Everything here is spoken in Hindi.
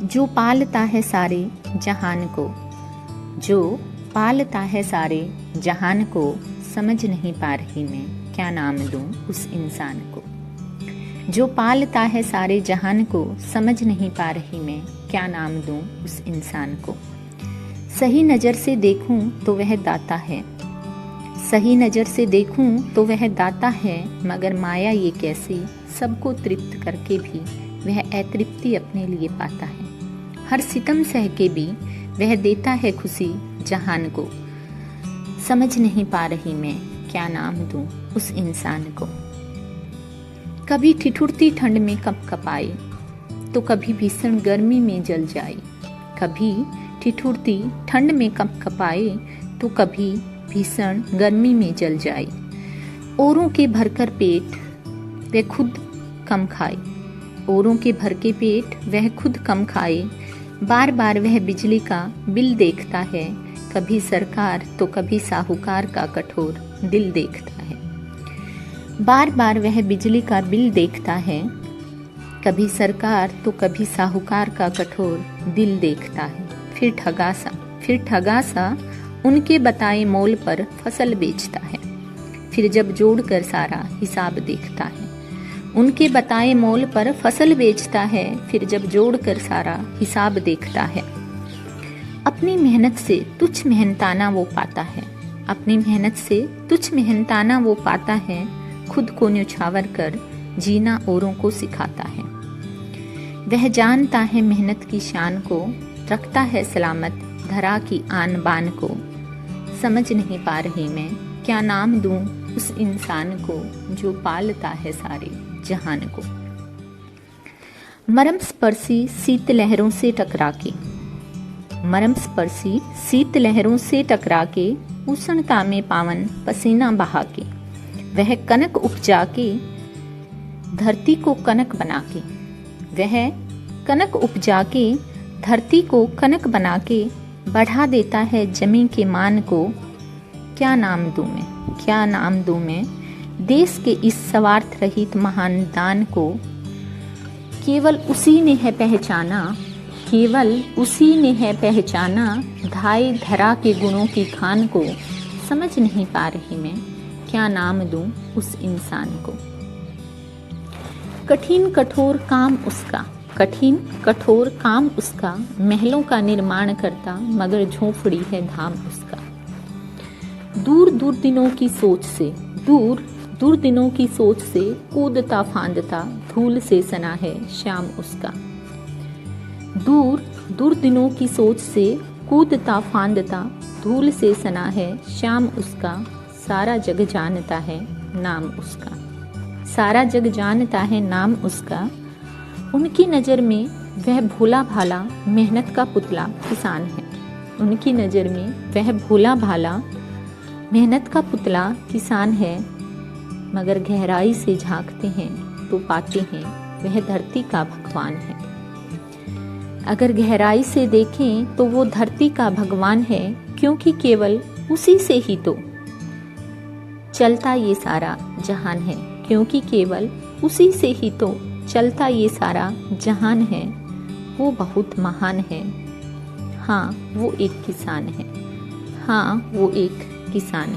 जो पालता है सारे जहान को, जो पालता है सारे जहान को, समझ नहीं पा रही मैं क्या नाम दूं उस इंसान को। जो पालता है सारे जहान को, समझ नहीं पा रही मैं क्या नाम दूं उस इंसान को। सही नज़र से देखूं तो वह दाता है, सही नज़र से देखूं तो वह दाता है, मगर माया ये कैसी, सबको तृप्त करके भी वह अतृप्ति अपने लिए पाता है। हर सितम सह के भी वह देता है खुशी जहान को। समझ नहीं पा रही मैं क्या नाम दूं उस इंसान को। कभी ठिठुरती ठंड में कपकपाए तो कभी भीषण गर्मी में जल जाए। कभी ठिठुरती ठंड में कपकपाए तो कभी भीषण गर्मी में जल जाए। औरों के भरकर पेट वह खुद कम खाए, औरों के भर के पेट वह खुद कम खाए। बार बार वह बिजली का बिल देखता है, कभी सरकार तो कभी साहूकार का कठोर दिल देखता है। बार बार वह बिजली का बिल देखता है, कभी सरकार तो कभी साहूकार का कठोर दिल देखता है। फिर ठगा सा उनके बताए मोल पर फसल बेचता है, फिर जब जोड़कर सारा हिसाब देखता है। उनके बताए मोल पर फसल बेचता है, फिर जब जोड़कर सारा हिसाब देखता है। अपनी मेहनत से तुच्छ मेहनताना वो पाता है, अपनी मेहनत से तुच्छ मेहनताना वो पाता है। खुद को न्यौछावर कर जीना औरों को सिखाता है। वह जानता है मेहनत की शान को, रखता है सलामत धरा की आन बान को। समझ नहीं पा रही मैं क्या नाम दूं उस इंसान को, जो पालता है सारे जहान को। मरम स्पर्शी शीत लहरों से टकरा के, मरम स्पर्शी शीत लहरों से टकरा के, उष्णता में पावन पसीना बहा के, वह कनक उपजा के धरती को कनक बना के, वह कनक उपजा के धरती को कनक बना के बढ़ा देता है जमीन के मान को। क्या नाम दूं मैं, क्या नाम दूं मैं देश के इस स्वार्थ रहित महान दान को। केवल उसी ने है पहचाना, केवल उसी ने है पहचाना, धाय धरा के गुणों की खान को। समझ नहीं पा रही मैं क्या नाम दूं उस इंसान को। कठिन कठोर काम उसका, कठिन कठोर काम उसका, महलों का निर्माण करता मगर झोंपड़ी है धाम उसका। दूर दूर दिनों की सोच से, दूर दूर दिनों की सोच से, कूदता फांदता धूल से सना है श्याम उसका। दूर दूर दिनों की सोच से, कूदता फांदता धूल से सना है श्याम उसका। सारा जग जानता है नाम उसका, सारा जग जानता है नाम उसका। उनकी नज़र में वह भोला भाला मेहनत का पुतला किसान है, उनकी नज़र में वह भोला भाला मेहनत का पुतला किसान है। मगर गहराई से झांकते हैं तो पाते हैं वह धरती का भगवान है। अगर गहराई से देखें तो वो धरती का भगवान है, क्योंकि केवल उसी से ही तो चलता ये सारा जहान है, क्योंकि केवल उसी से ही तो चलता ये सारा जहान है। वो बहुत महान है, हाँ वो एक किसान है, हाँ वो एक किसान है।